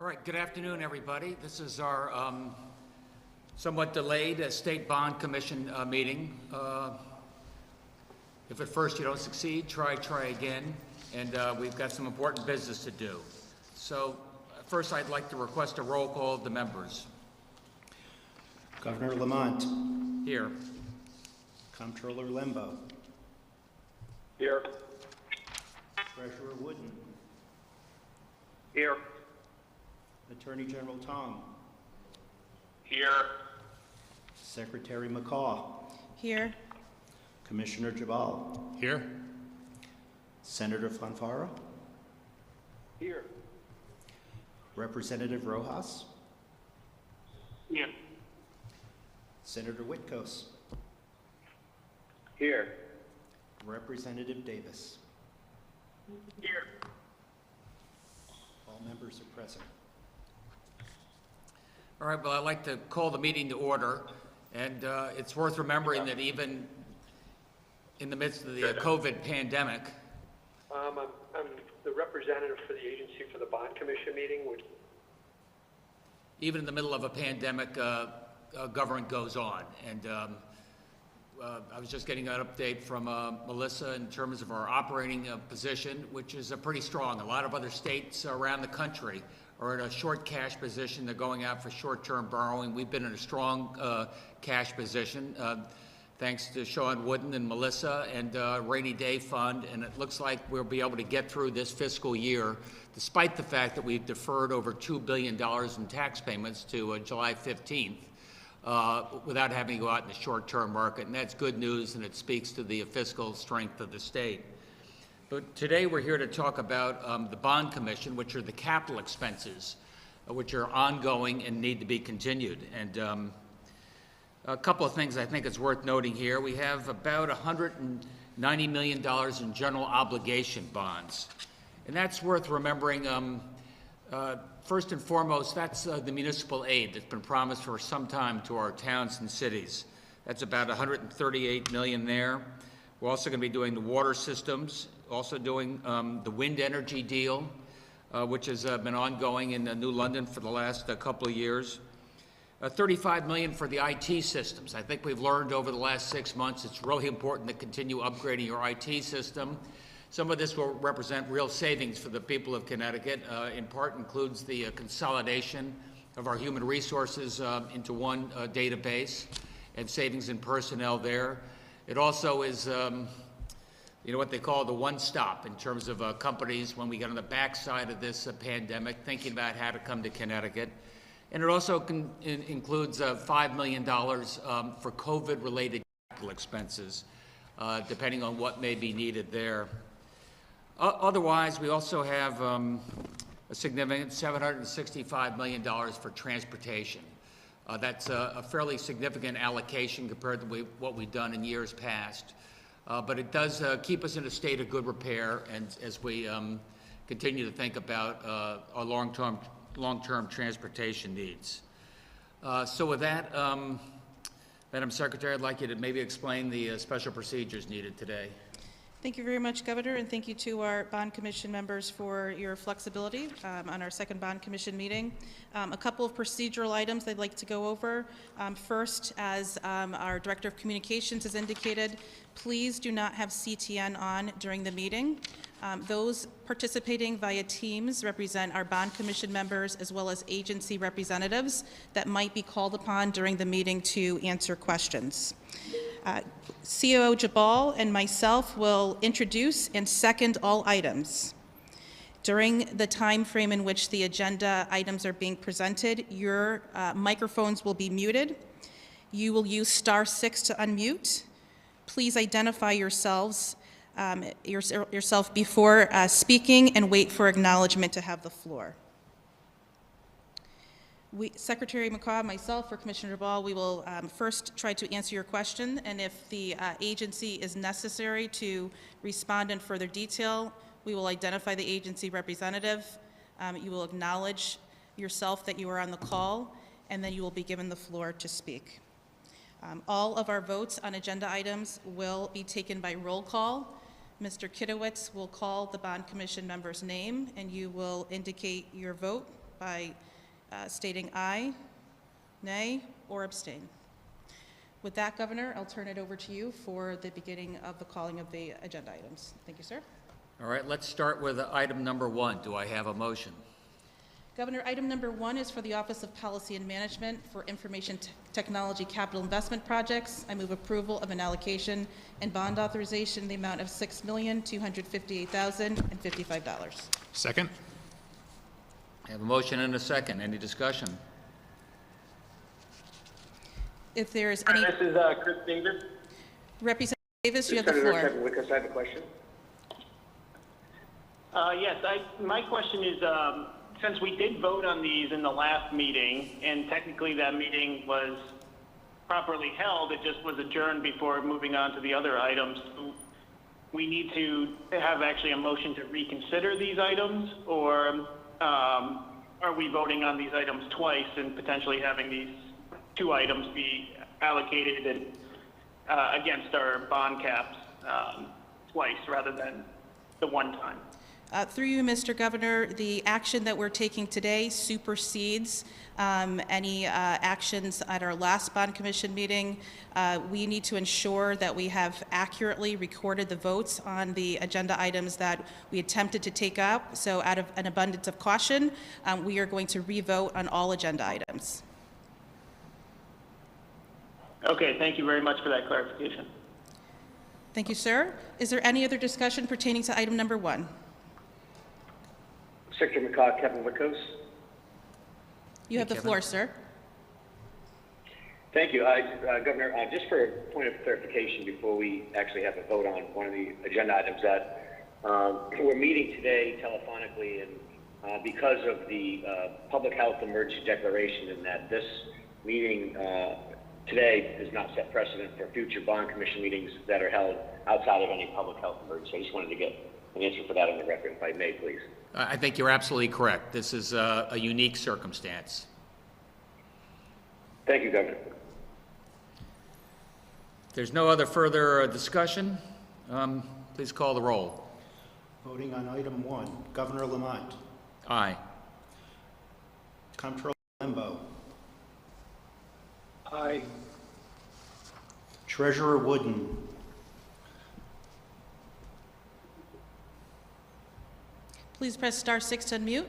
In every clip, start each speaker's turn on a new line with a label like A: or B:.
A: All right, good afternoon, everybody. This is our somewhat delayed State Bond Commission meeting. If at first you don't succeed, try again. And we've got some important business to do. So first, I'd like to request a roll call of the members.
B: Governor Lamont.
A: Here.
B: Comptroller Lembo.
C: Here.
B: Treasurer Wooden.
C: Here.
B: Attorney General Tong.
C: Here.
B: Secretary McCaw.
D: Here.
B: Commissioner Jabal.
A: Here.
B: Senator Fanfara.
C: Here.
B: Representative Rojas.
C: Here.
B: Senator Witkos.
C: Here.
B: Representative Davis.
C: Here.
B: All members are present.
A: All right, well, I'd like to call the meeting to order. And it's worth remembering that even in the midst of the COVID pandemic,
E: I'm the representative for the agency for the Bond Commission meeting.
A: even in the middle of a pandemic, government goes on. And I was just getting an update from Melissa in terms of our operating position, which is pretty strong. A lot of other states around the country are in a short cash position. They're going out for short-term borrowing. We've been in a strong cash position, thanks to Sean Wooden and Melissa and Rainy Day Fund, and it looks like we'll be able to get through this fiscal year, despite the fact that we've deferred over $2 billion in tax payments to July 15th. Without having to go out in the short-term market, and that's good news, and it speaks to the fiscal strength of the state. But today we're here to talk about the Bond Commission, which are the capital expenses, which are ongoing and need to be continued. And a couple of things I think it's worth noting here. We have about $190 million in general obligation bonds, and that's worth remembering. First and foremost, that's the municipal aid that's been promised for some time to our towns and cities. That's about $138 million there. We're also going to be doing the water systems, also doing the wind energy deal, which has been ongoing in New London for the last couple of years. $35 million for the IT systems. I think we've learned over the last 6 months it's really important to continue upgrading your IT system. Some of this will represent real savings for the people of Connecticut. In part includes the consolidation of our human resources into one database and savings in personnel there. It also is, what they call the one-stop in terms of companies when we get on the backside of this pandemic, thinking about how to come to Connecticut. And it also includes $5 million for COVID-related capital expenses, depending on what may be needed there. Otherwise, we also have a significant $765 million for transportation. That's a fairly significant allocation compared to what we've done in years past. But it does keep us in a state of good repair, and as we continue to think about our long-term transportation needs. So with that, Madam Secretary, I'd like you to maybe explain the special procedures needed today.
D: Thank you very much, Governor, and thank you to our Bond Commission members for your flexibility on our second Bond Commission meeting. A couple of procedural items I'd like to go over. First, as our Director of Communications has indicated, please do not have CTN on during the meeting. Those participating via Teams represent our Bond Commission members as well as agency representatives that might be called upon during the meeting to answer questions. COO Jabal and myself will introduce and second all items. During the time frame in which the agenda items are being presented, your microphones will be muted. You will use *6 to unmute. Please identify yourself before speaking and wait for acknowledgement to have the floor. Secretary McCaw, myself, or Commissioner Jabal, we will first try to answer your question, and if the agency is necessary to respond in further detail, we will identify the agency representative. You will acknowledge yourself that you are on the call, and then you will be given the floor to speak. All of our votes on agenda items will be taken by roll call. Mr. Kitowitz will call the Bond Commission member's name, and you will indicate your vote by stating aye, nay, or abstain. With that, Governor, I'll turn it over to you for the beginning of the calling of the agenda items. Thank you, sir.
A: All right, let's start with item number 1. Do I have a motion?
D: Governor, item number 1 is for the Office of Policy and Management for Information Technology Capital Investment Projects. I move approval of an allocation and bond authorization in the amount of $6,258,055.
F: Second?
A: I have a motion and a second. Any discussion?
D: If there is any,
C: This is Chris Davis.
D: Representative Davis, you have the
C: Senator
D: floor.
C: Kevin Wickes, I have a question. Yes, my question is, since we did vote on these in the last meeting, and technically that meeting was properly held, it just was adjourned before moving on to the other items, we need to have actually a motion to reconsider these items, or are we voting on these items twice and potentially having these 2 items be allocated and, against our bond caps twice rather than the one time?
D: Through you, Mr. Governor, the action that we're taking today supersedes any actions at our last bond commission meeting. We need to ensure that we have accurately recorded the votes on the agenda items that we attempted to take up. So out of an abundance of caution, we are going to re-vote on all agenda items.
C: Okay, thank you very much for that clarification.
D: Thank you, sir. Is there any other discussion pertaining to item number 1?
G: Secretary McCaw, Kevin Wickes.
D: You have the
A: Kevin.
D: floor, sir.
G: Thank you. Governor, just for a point of clarification before we actually have a vote on one of the agenda items, that we're meeting today telephonically, and because of the public health emergency declaration, and that this meeting today does not set precedent for future bond commission meetings that are held outside of any public health emergency. I just wanted to get an answer for that on the record, if I may, please.
A: I think you're absolutely correct. This is a unique circumstance.
G: Thank you, Governor.
A: If there's no other further discussion, please call the roll.
B: Voting on item 1, Governor Lamont,
A: Aye.
B: Comptroller Lembo,
C: Aye.
B: Treasurer Wooden,
D: Please press star 6 to unmute.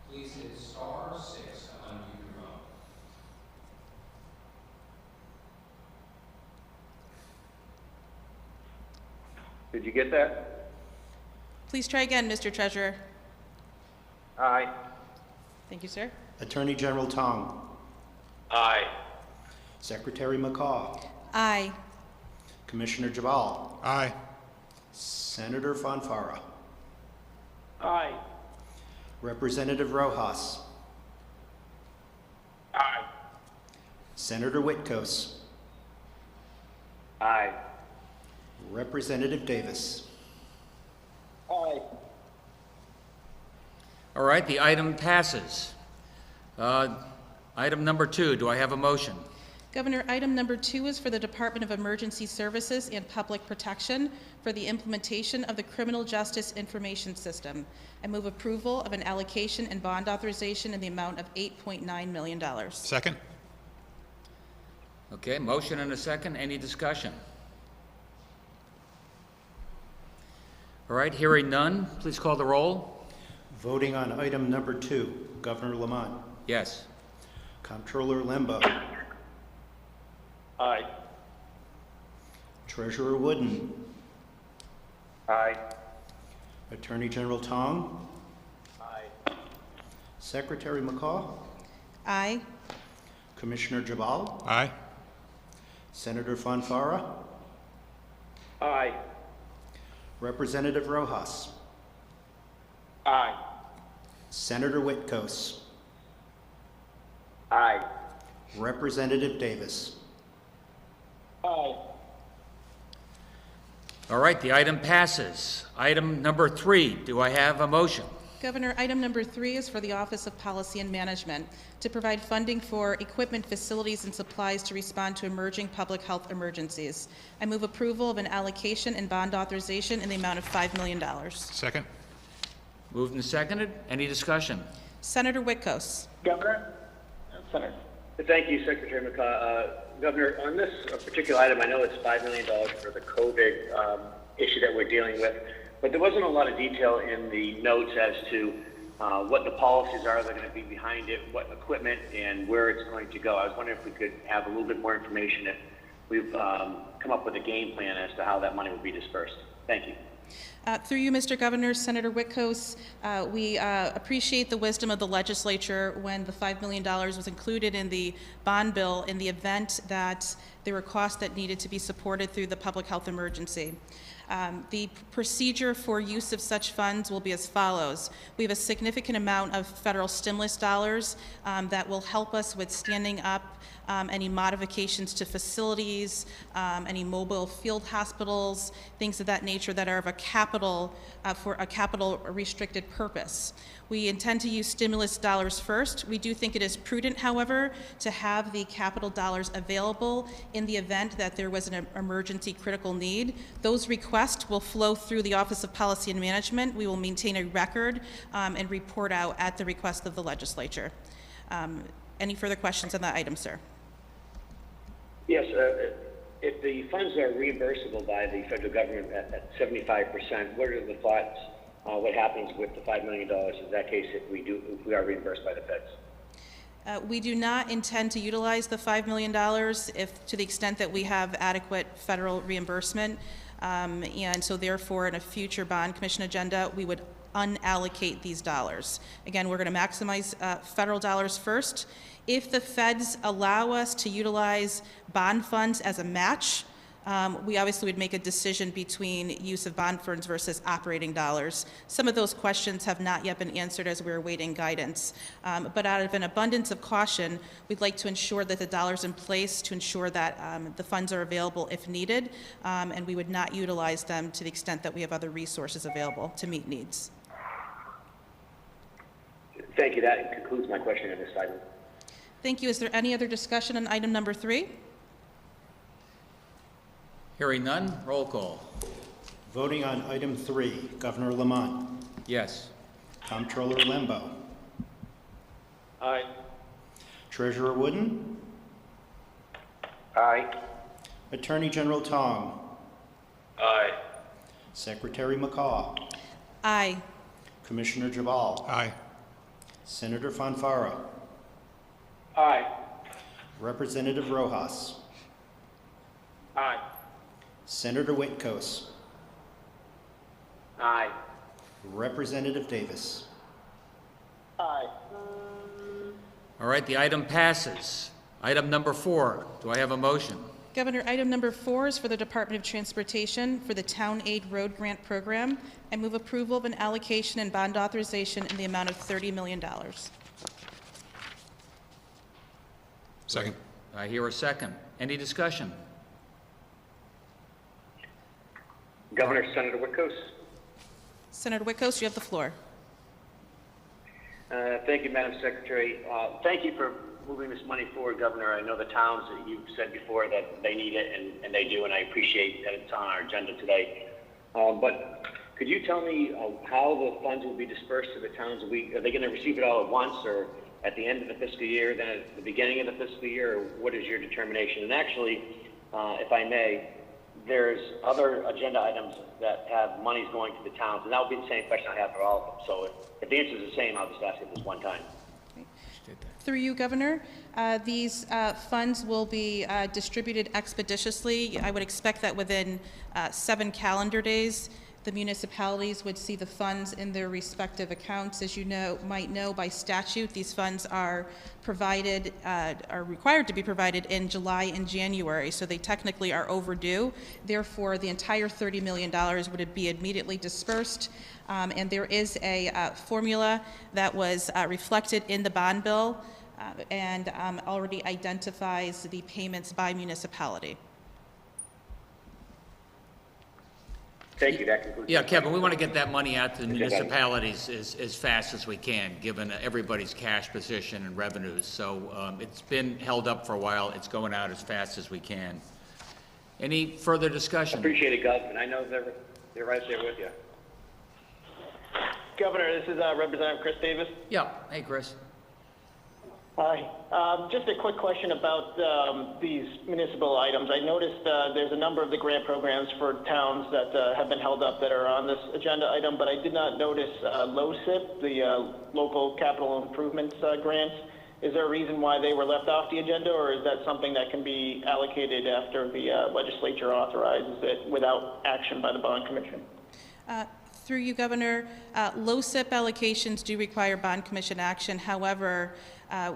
H: Please hit star 6 to unmute your phone.
G: Did you get that?
D: Please try again, Mr. Treasurer.
G: Aye.
D: Thank you, sir.
B: Attorney General Tong,
C: Aye.
B: Secretary McCaw,
D: Aye.
B: Commissioner Jabal,
F: Aye.
B: Senator Fonfara,
C: Aye.
B: Representative Rojas,
C: Aye.
B: Senator Witkos,
G: Aye.
B: Representative Davis.
C: Aye.
A: All right, the item passes. Item number 2, do I have a motion?
D: Governor, item number 2 is for the Department of Emergency Services and Public Protection for the implementation of the Criminal Justice Information System. I move approval of an allocation and bond authorization in the amount of $8.9 million.
F: Second?
A: Okay, motion and a second. Any discussion? All right, hearing none, please call the roll.
B: Voting on item number 2, Governor Lamont,
A: Yes.
B: Comptroller Lembo,
C: Aye.
B: Treasurer Wooden,
G: Aye.
B: Attorney General Tong,
C: Aye.
B: Secretary McCaw,
D: Aye.
B: Commissioner Jabal,
F: Aye.
B: Senator Fonfara,
C: Aye.
B: Representative Rojas,
C: Aye.
B: Senator Witkos,
G: Aye.
B: Representative Davis.
C: Aye.
A: All right, the item passes. Item number 3, do I have a motion?
D: Governor, item number 3 is for the Office of Policy and Management to provide funding for equipment, facilities, and supplies to respond to emerging public health emergencies. I move approval of an allocation and bond authorization in the amount of $5 million.
F: Second.
A: Moved and seconded. Any discussion?
D: Senator Whitkos.
C: Governor? Senator.
G: Thank you, Secretary McCaw. Governor, on this particular item, I know it's $5 million for the COVID issue that we're dealing with, but there wasn't a lot of detail in the notes as to what the policies are that are going to be behind it, what equipment, and where it's going to go. I was wondering if we could have a little bit more information if we've come up with a game plan as to how that money will be dispersed. Thank you.
D: Through you, Mr. Governor, Senator Whitkos, we appreciate the wisdom of the legislature when the $5 million was included in the bond bill in the event that there were costs that needed to be supported through the public health emergency. The procedure for use of such funds will be as follows. We have a significant amount of federal stimulus dollars that will help us with standing up any modifications to facilities, any mobile field hospitals, things of that nature that are of a capital, for a capital restricted purpose. We intend to use stimulus dollars first. We do think it is prudent, however, to have the capital dollars available in the event that there was an emergency critical need. Those requests will flow through the Office of Policy and Management. We will maintain a record and report out at the request of the legislature. Any further questions on that item, sir?
G: Yes, if the funds are reimbursable by the federal government at 75%, what are the thoughts? What happens with the $5 million in that case if we are reimbursed by the feds?
D: We do not intend to utilize the $5 million if, to the extent that we have adequate federal reimbursement, and so therefore in a future bond commission agenda we would unallocate these dollars. Again, we're going to maximize federal dollars first. If the feds allow us to utilize bond funds as a match, we obviously would make a decision between use of bond funds versus operating dollars. Some of those questions have not yet been answered as we're awaiting guidance. But out of an abundance of caution, we'd like to ensure that the dollars in place to ensure that the funds are available if needed, and we would not utilize them to the extent that we have other resources available to meet needs.
G: Thank you. That concludes my question on this item.
D: Thank you. Is there any other discussion on item number 3?
A: Hearing none, roll call.
B: Voting on item 3, Governor Lamont.
A: Yes.
B: Comptroller Lembo.
E: Aye.
B: Treasurer Wooden.
G: Aye.
B: Attorney General Tong.
E: Aye.
B: Secretary McCaw.
D: Aye.
B: Commissioner Jabal.
F: Aye.
B: Senator Fonfara.
E: Aye.
B: Representative Rojas.
E: Aye.
B: Senator Whitkos.
G: Aye.
B: Representative Davis.
C: Aye.
A: All right, the item passes. Item number 4, do I have a motion?
D: Governor, item number 4 is for the Department of Transportation for the Town Aid Road Grant Program. I move approval of an allocation and bond authorization in the amount of $30 million.
F: Second.
A: I hear a second. Any discussion?
G: Governor, Senator Whitkos.
D: Senator Whitkos, you have the floor.
G: Thank you, Madam Secretary. Thank you for moving this money forward, Governor. I know the towns that you've said before that they need it, and they do, and I appreciate that it's on our agenda today. But could you tell me how the funds will be dispersed to the towns? Are they going to receive it all at once, or at the end of the fiscal year, then at the beginning of the fiscal year, or what is your determination? And actually, if I may, there's other agenda items that have monies going to the towns, and that will be the same question I have for all of them. So if the answer is the same, I'll just ask it this one time.
D: Through you, Governor, these funds will be distributed expeditiously. I would expect that within 7 calendar days, the municipalities would see the funds in their respective accounts. As you might know by statute, these funds are provided, are required to be provided in July and January, so they technically are overdue. Therefore, the entire $30 million would be immediately dispersed. And there is a formula that was reflected in the bond bill and already identifies the payments by municipality.
G: Thank you, that concludes.
A: Yeah, Kevin, we want to get that money out to the municipalities as fast as we can, given everybody's cash position and revenues. So it's been held up for a while. It's going out as fast as we can. Any further discussion?
G: Appreciate it, Gus, and I know they're right there with you.
C: Governor, this is Representative Chris Davis.
A: Yeah. Hey, Chris.
C: Hi. Just a quick question about these municipal items. I noticed there's a number of the grant programs for towns that have been held up that are on this agenda item, but I did not notice LoCIP, the local capital improvements grants. Is there a reason why they were left off the agenda, or is that something that can be allocated after the legislature authorizes it without action by the bond commission?
D: Through you, Governor, LoCIP allocations do require bond commission action. However,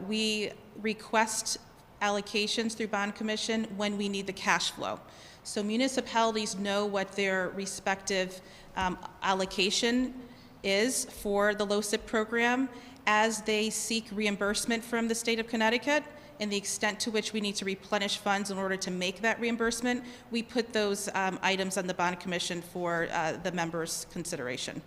D: we request allocations through bond commission when we need the cash flow. So municipalities know what their respective allocation is for the LoCIP program as they seek reimbursement from the state of Connecticut, and the extent to which we need to replenish funds in order to make that reimbursement. We put those items on the bond commission for the members' consideration.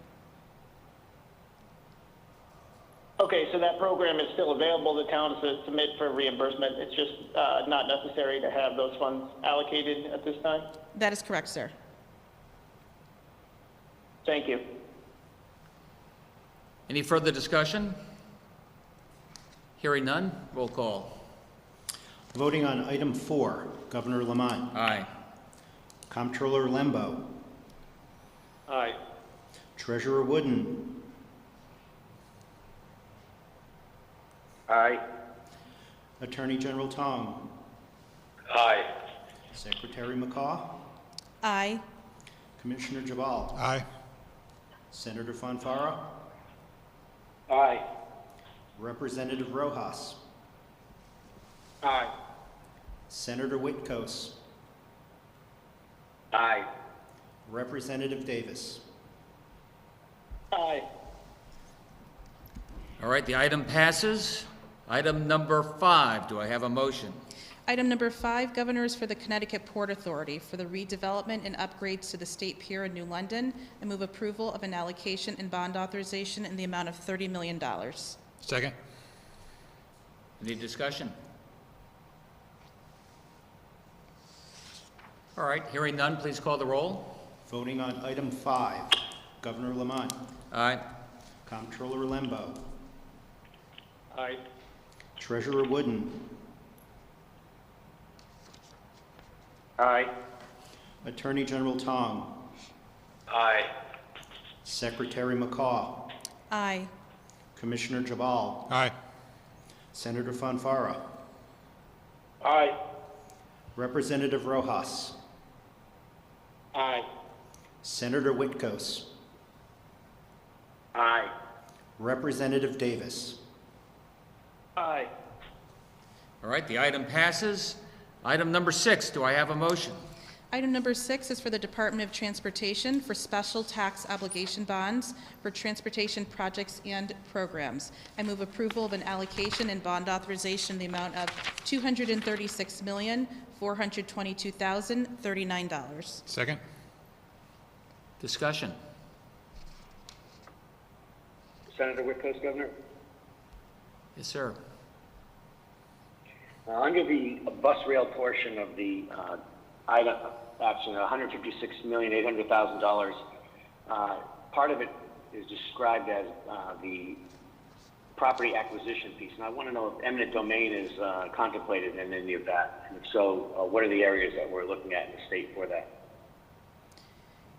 C: Okay, so that program is still available to towns to submit for reimbursement. It's just not necessary to have those funds allocated at this time?
D: That is correct, sir.
C: Thank you.
A: Any further discussion? Hearing none, roll call.
B: Voting on item 4, Governor Lamont.
A: Aye.
B: Comptroller Lembo.
E: Aye.
B: Treasurer Wooden.
G: Aye.
B: Attorney General Tong.
E: Aye.
B: Secretary McCaw.
D: Aye.
B: Commissioner Jabal.
F: Aye.
B: Senator Fonfara.
E: Aye.
B: Representative Rojas.
E: Aye.
B: Senator Whitkos.
G: Aye.
B: Representative Davis.
C: Aye.
A: All right, the item passes. Item number 5, do I have a motion?
D: Item number 5, Governor, is for the Connecticut Port Authority for the redevelopment and upgrades to the State Pier in New London. I move approval of an allocation and bond authorization in the amount of $30 million.
F: Second.
A: Any discussion? All right, hearing none, please call the roll.
B: Voting on item 5, Governor Lamont.
A: Aye.
B: Comptroller Lembo.
E: Aye.
B: Treasurer Wooden.
G: Aye.
B: Attorney General Tong.
E: Aye.
B: Secretary McCaw.
D: Aye.
B: Commissioner Jabal.
F: Aye.
B: Senator Fonfara.
E: Aye.
B: Representative Rojas.
E: Aye.
B: Senator Whitkos.
G: Aye.
B: Representative Davis.
C: Aye.
A: All right, the item passes. Item number 6, do I have a motion?
D: Item number 6 is for the Department of Transportation for special tax obligation bonds for transportation projects and programs. I move approval of an allocation and bond authorization in the amount of $236,422,039.
F: Second.
A: Discussion.
G: Senator Whitkos, Governor.
A: Yes, sir.
G: Under the bus rail portion of the item, action, $156,800,000, part of it is described as the property acquisition piece. And I want to know if eminent domain is contemplated in any of that. And if so, what are the areas that we're looking at in the state for that?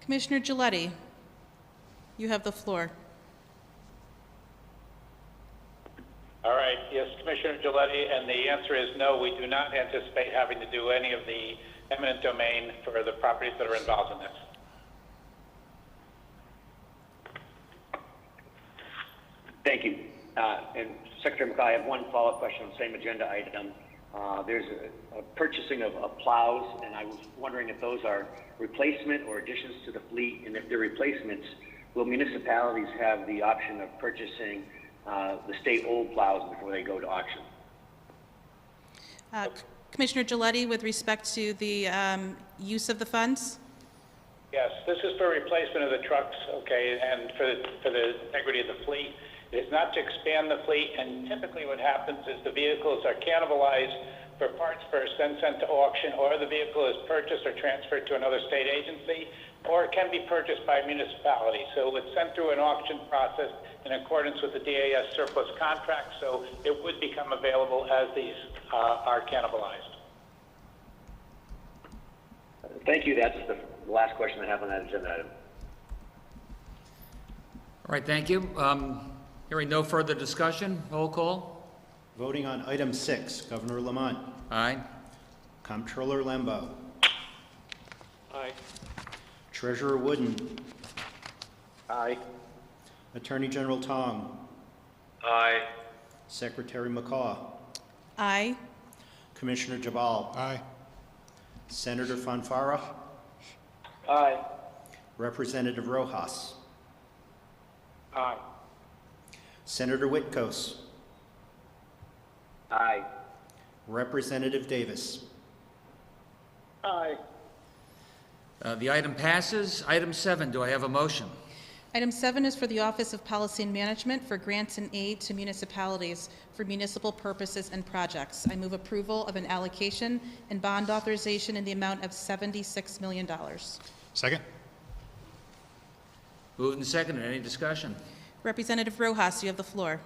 D: Commissioner Gilletti, you have the floor.
I: All right. Yes, Commissioner Gilletti, and the answer is no, we do not anticipate having to do any of the eminent domain for the properties that are involved in this.
G: Thank you. And Secretary McCaw, I have one follow-up question on the same agenda item. There's a purchasing of plows, and I was wondering if those are replacement or additions to the fleet, and if they're replacements, will municipalities have the option of purchasing the state old plows before they go to auction?
D: Commissioner Gilletti, with respect to the use of the funds?
I: Yes, this is for replacement of the trucks, okay, and for the integrity of the fleet. It is not to expand the fleet, and typically what happens is the vehicles are cannibalized for parts first, then sent to auction, or the vehicle is purchased or transferred to another state agency, or it can be purchased by a municipality. So it's sent through an auction process in accordance with the DAS surplus contract, so it would become available as these are cannibalized.
G: Thank you. That's the last question I have on that agenda item.
A: All right, thank you. Hearing no further discussion, roll call.
B: Voting on item 6, Governor Lamont.
A: Aye.
B: Comptroller Lembo.
E: Aye.
B: Treasurer Wooden.
E: Aye.
B: Attorney General Tong.
E: Aye.
B: Secretary McCaw.
D: Aye.
B: Commissioner Jabal.
F: Aye.
B: Senator Fanfara.
E: Aye.
B: Representative Rojas.
E: Aye.
B: Senator Whitkos.
G: Aye.
B: Representative Davis.
E: Aye.
A: The item passes. Item 7, do I have a motion?
D: Item 7 is for the Office of Policy and Management for grants and aid to municipalities for municipal purposes and projects. I move approval of an allocation and bond authorization in the amount of $76 million.
F: Second.
A: Moved and seconded. Any discussion?
D: Representative Rojas, you have the floor.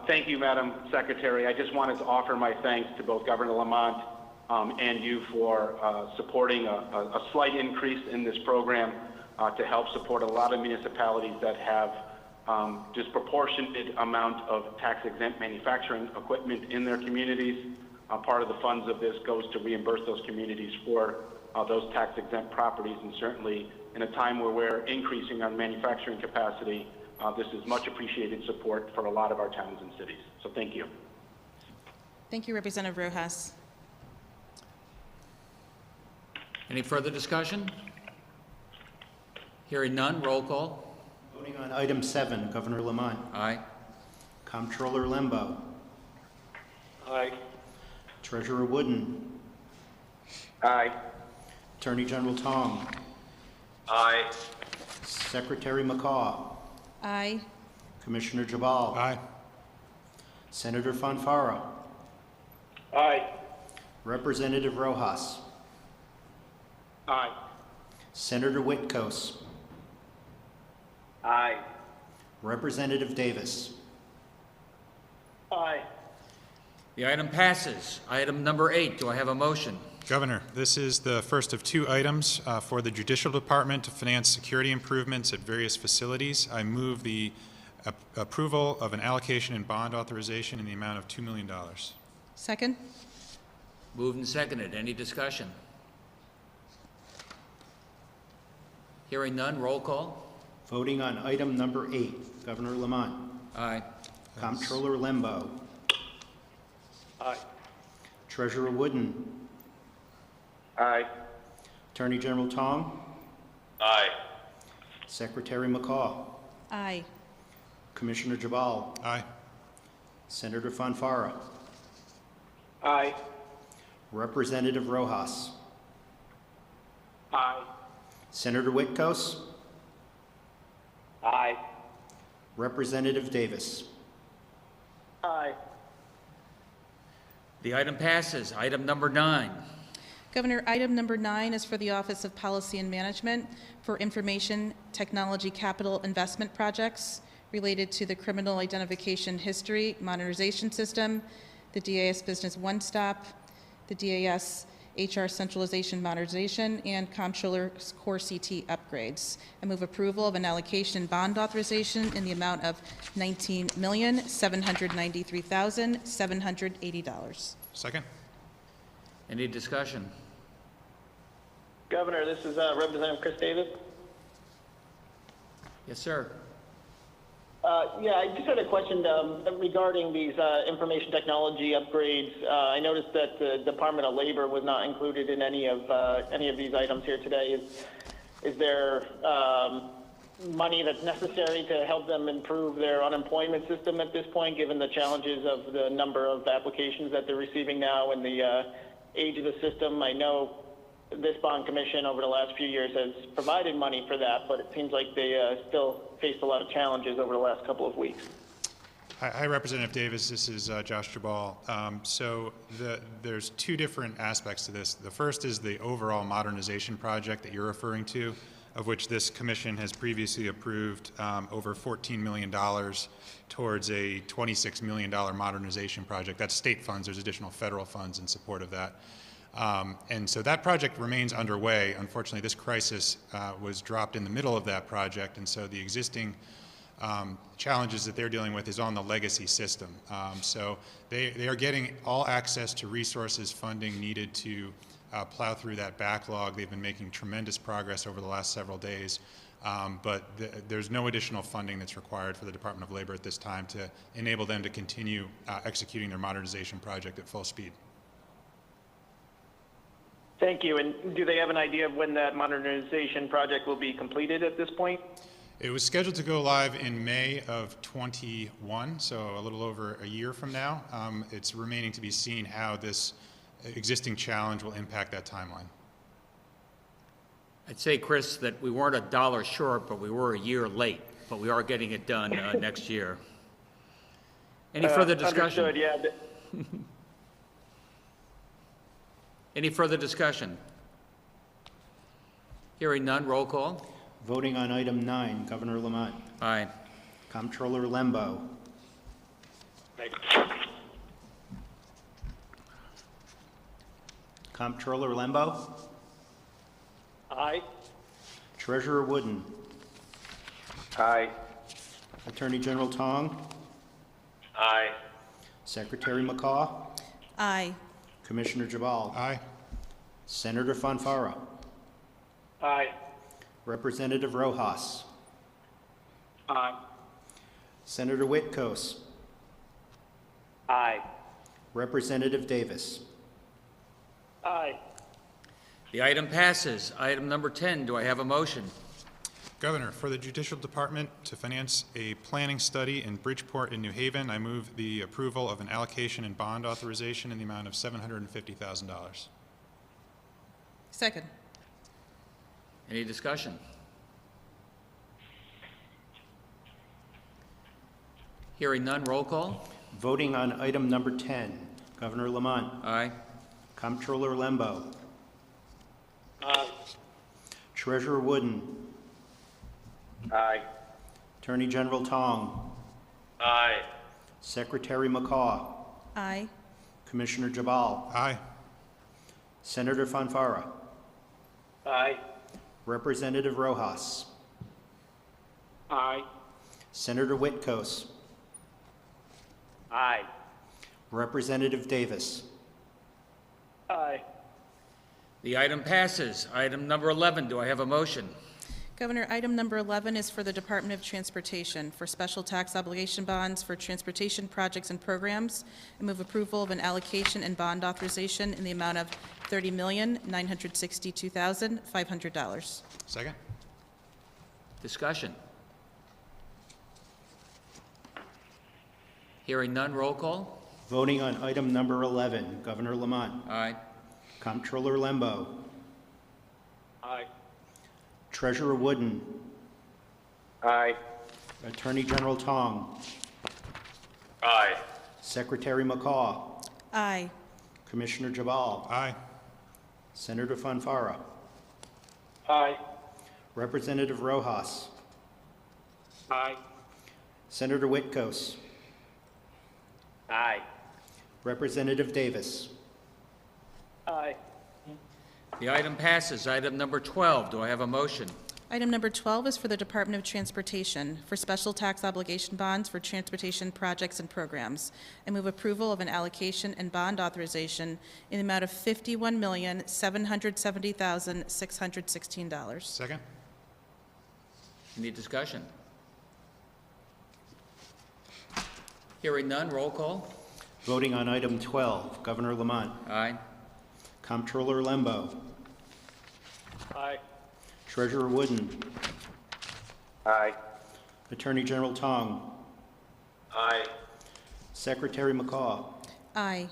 J: Thank you, Madam Secretary. I just wanted to offer my thanks to both Governor Lamont and you for supporting a slight increase in this program to help support a lot of municipalities that have disproportionate amount of tax-exempt manufacturing equipment in their communities. Part of the funds of this goes to reimburse those communities for those tax-exempt properties, and certainly in a time where we're increasing our manufacturing capacity, this is much appreciated support for a lot of our towns and cities. So thank you.
D: Thank you, Representative Rojas.
A: Any further discussion? Hearing none, roll call.
B: Voting on item 7, Governor Lamont.
A: Aye.
B: Comptroller Lembo.
E: Aye.
B: Treasurer Wooden.
E: Aye.
B: Attorney General Tong.
E: Aye.
B: Secretary McCaw.
D: Aye.
B: Commissioner Jabal.
F: Aye.
B: Senator Fanfara.
E: Aye.
B: Representative Rojas.
J: Aye.
B: Senator Whitkos.
G: Aye.
B: Representative Davis.
J: Aye.
A: The item passes. Item number 8, do I have a motion?
F: Governor, this is the first of 2 items for the Judicial Department to finance security improvements at various facilities. I move the approval of an allocation and bond authorization in the amount of $2 million.
D: Second.
A: Moved and seconded. Any discussion? Hearing none, roll call.
B: Voting on item number 8, Governor Lamont.
A: Aye.
B: Comptroller Lembo.
E: Aye.
B: Treasurer Wooden.
E: Aye.
B: Attorney General Tong.
E: Aye.
B: Secretary McCaw.
D: Aye.
B: Commissioner Jabal.
F: Aye.
B: Senator Fanfara.
J: Aye.
B: Representative Rojas.
J: Aye.
B: Senator Whitkos.
G: Aye.
B: Representative Davis.
J: Aye.
A: The item passes. Item number 9.
D: Governor, item number 9 is for the Office of Policy and Management for information technology capital investment projects related to the Criminal Identification History Modernization System, the DAS Business One Stop, the DAS HR Centralization Modernization, and Comptroller's Core CT upgrades. I move approval of an allocation and bond authorization in the amount of $19,793,780.
F: Second.
A: Any discussion?
C: Governor, this is Representative Chris Davis.
A: Yes, sir.
C: Yeah, I just had a question regarding these information technology upgrades. I noticed that the Department of Labor was not included in any of these items here today. Is there money that's necessary to help them improve their unemployment system at this point, given the challenges of the number of applications that they're receiving now and the age of the system? I know this bond commission over the last few years has provided money for that, but it seems like they still faced a lot of challenges over the last couple of weeks.
F: Hi, Representative Davis. This is Josh Jabal. There's two different aspects to this. The first is the overall modernization project that you're referring to, of which this commission has previously approved over $14 million towards a $26 million modernization project. That's state funds. There's additional federal funds in support of that. And so that project remains underway. Unfortunately, this crisis was dropped in the middle of that project, and so the existing challenges that they're dealing with is on the legacy system. So they are getting all access to resources, funding needed to plow through that backlog. They've been making tremendous progress over the last several days, but there's no additional funding that's required for the Department of Labor at this time to enable them to continue executing their modernization project at full speed.
C: Thank you. And do they have an idea of when that modernization project will be completed at this point?
F: It was scheduled to go live in May of 21, so a little over a year from now. It's remaining to be seen how this existing challenge will impact that timeline.
A: I'd say, Chris, that we weren't $1 short, but we were a year late, but we are getting it done next year. Any further discussion?
C: Understood, yeah.
A: Any further discussion? Hearing none, roll call.
B: Voting on item 9, Governor Lamont.
A: Aye.
B: Comptroller Lembo. Comptroller Lembo.
C: Aye.
B: Treasurer Wooden.
J: Aye.
B: Attorney General Tong.
G: Aye.
B: Secretary McCaw.
D: Aye.
B: Commissioner Jabal.
F: Aye.
B: Senator Fonfara.
C: Aye.
B: Representative Rojas.
C: Aye.
B: Senator Whitkos.
C: Aye.
B: Representative Davis.
C: Aye.
A: The item passes. Item number 10, do I have a motion?
F: Governor, for the Judicial Department to finance a planning study in Bridgeport and New Haven, I move the approval of an allocation and bond authorization in the amount of $750,000.
D: Second.
A: Any discussion? Hearing none, roll call.
B: Voting on item number 10, Governor Lamont.
A: Aye.
B: Comptroller Lembo.
C: Aye.
B: Treasurer Wooden.
G: Aye.
B: Attorney General Tong.
G: Aye.
B: Secretary McCaw.
D: Aye.
B: Commissioner Jabal.
F: Aye.
B: Senator Fonfara.
C: Aye.
B: Representative Rojas.
C: Aye.
B: Senator Whitkos.
C: Aye.
B: Representative Davis.
C: Aye.
A: The item passes. Item number 11, do I have a motion?
D: Governor, item number 11 is for the Department of Transportation for special tax obligation bonds for transportation projects and programs. I move approval of an allocation and bond authorization in the amount of $30,962,500.
F: Second?
A: Discussion. Hearing none, roll call.
B: Voting on item number 11, Governor Lamont.
A: Aye.
B: Comptroller Lembo.
C: Aye.
B: Treasurer Wooden.
G: Aye.
B: Attorney General Tong.
G: Aye.
B: Secretary McCaw.
D: Aye.
B: Commissioner Jabal.
F: Aye.
B: Senator Fonfara.
C: Aye.
B: Representative Rojas.
C: Aye.
B: Senator Whitkos.
G: Aye.
B: Representative Davis.
C: Aye.
A: The item passes. Item number 12, do I have a motion?
D: Item number 12 is for the Department of Transportation for special tax obligation bonds for transportation projects and programs. I move approval of an allocation and bond authorization in the amount of $51,770,616.
F: Second?
A: Any discussion? Hearing none, roll call.
B: Voting on item 12, Governor Lamont.
A: Aye.
B: Comptroller Lembo.
C: Aye.
B: Treasurer Wooden.
G: Aye.
B: Attorney General Tong.
G: Aye.
B: Secretary McCaw.
D: Aye.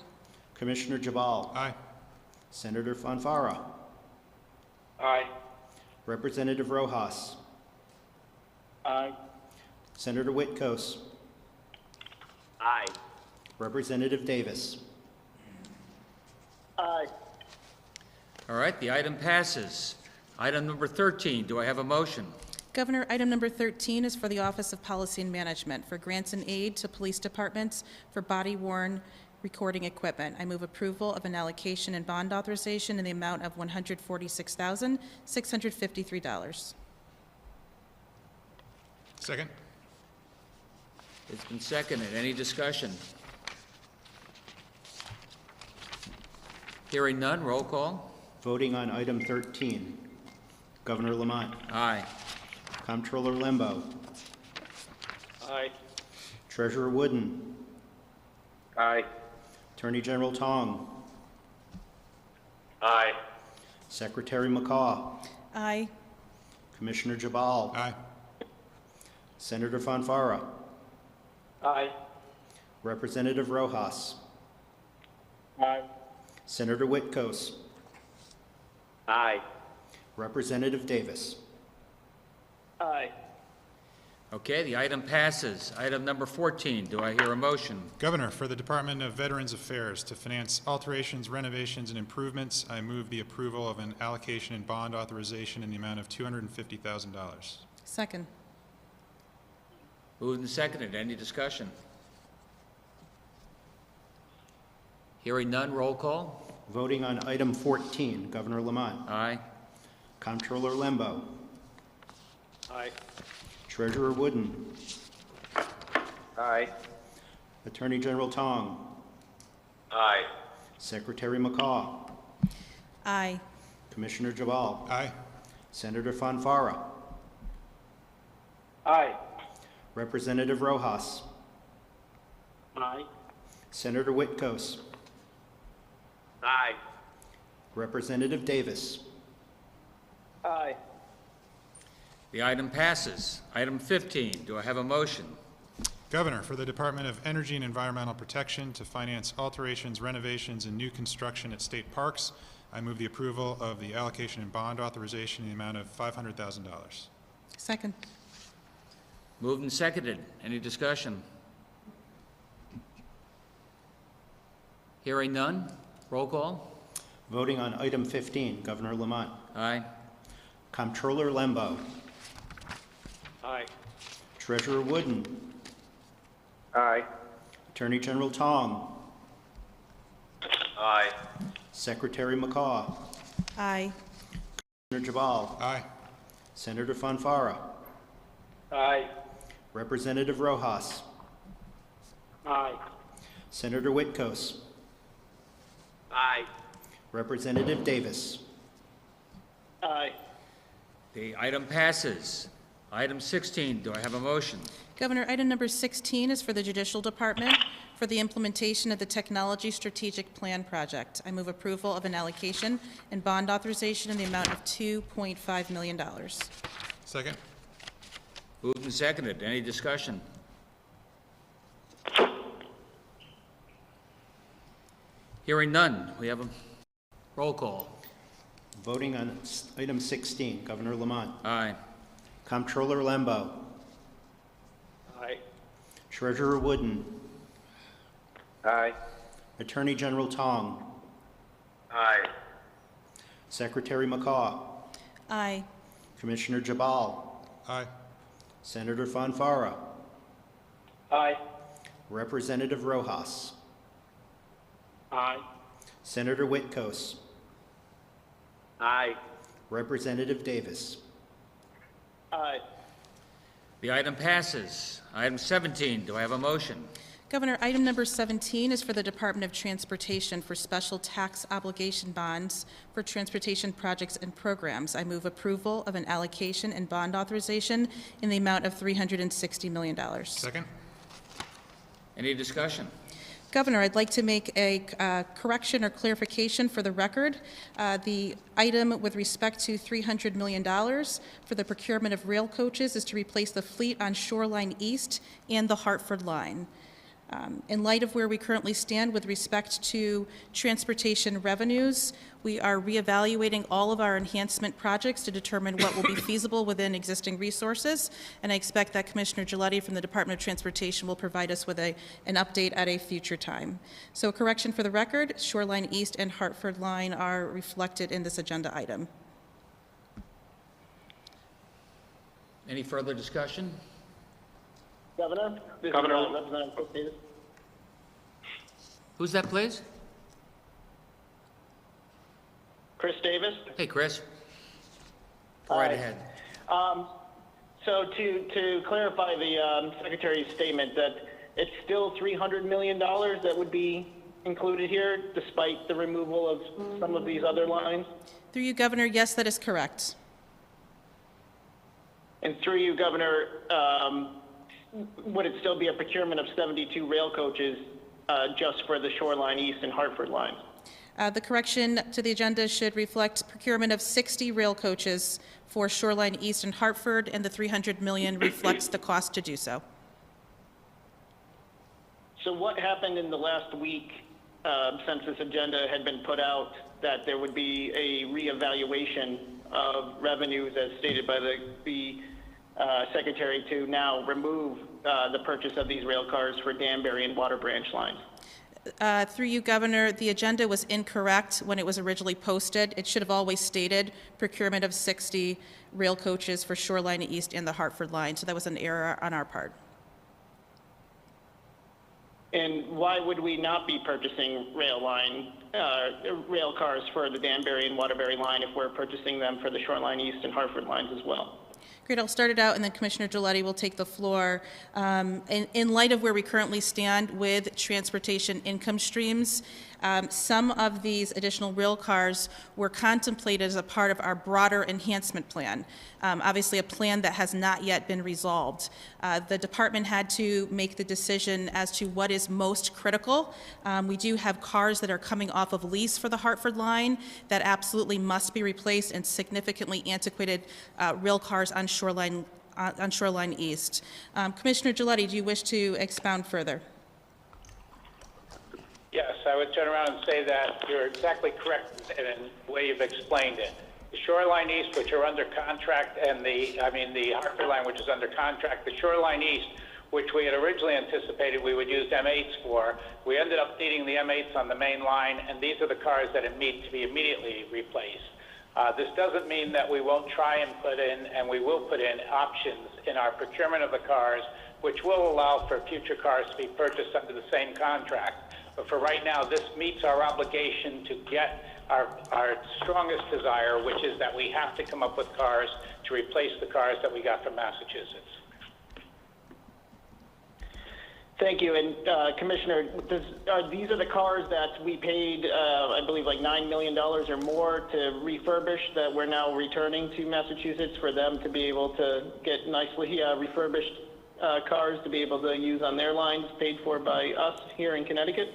B: Commissioner Jabal.
F: Aye.
B: Senator Fonfara.
I: Aye.
B: Representative Rojas.
I: Aye.
B: Senator Whitkos.
G: Aye.
B: Representative Davis.
C: Aye.
A: All right, the item passes. Item number 13, do I have a motion?
D: Governor, item number 13 is for the Office of Policy and Management for grants and aid to police departments for body-worn recording equipment. I move approval of an allocation and bond authorization in the amount of $146,653.
F: Second.
A: It's been seconded. Any discussion? Hearing none, roll call.
B: Voting on item 13. Governor Lamont.
A: Aye.
B: Comptroller Lembo.
I: Aye.
B: Treasurer Wooden.
J: Aye.
B: Attorney General Tong.
G: Aye.
B: Secretary McCaw.
D: Aye.
B: Commissioner Jabal.
F: Aye.
B: Senator Fonfara.
I: Aye.
B: Representative Rojas.
I: Aye.
B: Senator Whitkos.
G: Aye.
B: Representative Davis.
C: Aye.
A: Okay, the item passes. Item number 14, do I hear a motion?
F: Governor, for the Department of Veterans Affairs to finance alterations, renovations, and improvements, I move the approval of an allocation and bond authorization in the amount of $250,000.
D: Second.
A: Moved and seconded. Any discussion? Hearing none, roll call.
B: Voting on item 14. Governor Lamont.
A: Aye.
B: Comptroller Lembo.
I: Aye.
B: Treasurer Wooden.
J: Aye.
B: Attorney General Tong.
G: Aye.
B: Secretary McCaw.
D: Aye.
B: Commissioner Jabal.
F: Aye.
B: Senator Fonfara.
I: Aye.
B: Representative Rojas.
I: Aye.
B: Senator Whitkos.
G: Aye.
B: Representative Davis.
C: Aye.
A: The item passes. Item 15, do I have a motion?
F: Governor, for the Department of Energy and Environmental Protection to finance alterations, renovations, and new construction at state parks, I move the approval of the allocation and bond authorization in the amount of $500,000.
D: Second.
A: Moved and seconded. Any discussion? Hearing none, roll call.
B: Voting on item 15. Governor Lamont.
A: Aye.
B: Comptroller Lembo.
I: Aye.
B: Treasurer Wooden.
J: Aye.
B: Attorney General Tong.
G: Aye.
B: Secretary McCaw.
D: Aye.
B: Commissioner Jabal.
F: Aye.
B: Senator Fonfara.
I: Aye.
B: Representative Rojas.
I: Aye.
B: Senator Whitkos.
G: Aye.
B: Representative Davis.
C: Aye.
A: The item passes. Item 16, do I have a motion?
D: Governor, item number 16 is for the Judicial Department for the implementation of the Technology Strategic Plan Project. I move approval of an allocation and bond authorization in the amount of $2.5 million.
F: Second.
A: Moved and seconded. Any discussion? Hearing none, we have a roll call.
B: Voting on item 16. Governor Lamont.
A: Aye.
B: Comptroller Lembo.
I: Aye.
B: Treasurer Wooden.
J: Aye.
B: Attorney General Tong.
G: Aye.
B: Secretary McCaw.
D: Aye.
B: Commissioner Jabal.
F: Aye.
B: Senator Fonfara.
I: Aye.
B: Representative Rojas.
I: Aye.
B: Senator Whitkos.
G: Aye.
B: Representative Davis.
C: Aye.
A: The item passes. Item 17, do I have a motion?
D: Governor, item number 17 is for the Department of Transportation for special tax obligation bonds for transportation projects and programs. I move approval of an allocation and bond authorization in the amount of $360 million.
F: Second.
A: Any discussion?
D: Governor, I'd like to make a correction or clarification for the record. The item with respect to $300 million for the procurement of rail coaches is to replace the fleet on Shoreline East and the Hartford line. In light of where we currently stand with respect to transportation revenues, we are reevaluating all of our enhancement projects to determine what will be feasible within existing resources, and I expect that Commissioner Giletti from the Department of Transportation will provide us with an update at a future time. So a correction for the record, Shoreline East and Hartford Line are reflected in this agenda item.
A: Any further discussion?
C: Governor? This is,
J: Governor.
C: Representative Chris Davis.
A: Who's that, please?
C: Chris Davis.
A: Hey, Chris. Go right ahead.
C: So to clarify the Secretary's statement that it's still $300 million that would be included here despite the removal of some of these other lines?
D: Through you, Governor, yes, that is correct.
C: And through you, Governor, would it still be a procurement of 72 rail coaches just for the Shoreline East and Hartford lines?
D: The correction to the agenda should reflect procurement of 60 rail coaches for Shoreline East and Hartford, and the $300 million reflects the cost to do so.
C: So what happened in the last week since this agenda had been put out that there would be a reevaluation of revenues as stated by the Secretary to now remove the purchase of these rail cars for Danbury and Water Branch lines?
D: Through you, Governor, the agenda was incorrect when it was originally posted. It should have always stated procurement of 60 rail coaches for Shoreline East and the Hartford line, so that was an error on our part.
C: And why would we not be purchasing rail cars for the Danbury and Waterbury line if we're purchasing them for the Shoreline East and Hartford lines as well?
D: Great, I'll start it out and then Commissioner Giletti will take the floor. In light of where we currently stand with transportation income streams, some of these additional rail cars were contemplated as a part of our broader enhancement plan, obviously a plan that has not yet been resolved. The department had to make the decision as to what is most critical. We do have cars that are coming off of lease for the Hartford line that absolutely must be replaced, and significantly antiquated rail cars on Shoreline East. Commissioner Giletti, do you wish to expound further?
I: Yes, I would turn around and say that you're exactly correct in the way you've explained it. The Shoreline East, which are under contract, and the Hartford line, which is under contract, the Shoreline East, which we had originally anticipated we would use M8s for, we ended up needing the M8s on the main line, and these are the cars that need to be immediately replaced. This doesn't mean that we won't try and put in, and we will put in options in our procurement of the cars, which will allow for future cars to be purchased under the same contract. But for right now, this meets our obligation to get our strongest desire, which is that we have to come up with cars to replace the cars that we got from Massachusetts.
C: Thank you. And Commissioner, these are the cars that we paid, I believe, like $9 million or more to refurbish that we're now returning to Massachusetts for them to be able to get nicely refurbished cars to be able to use on their lines, paid for by us here in Connecticut?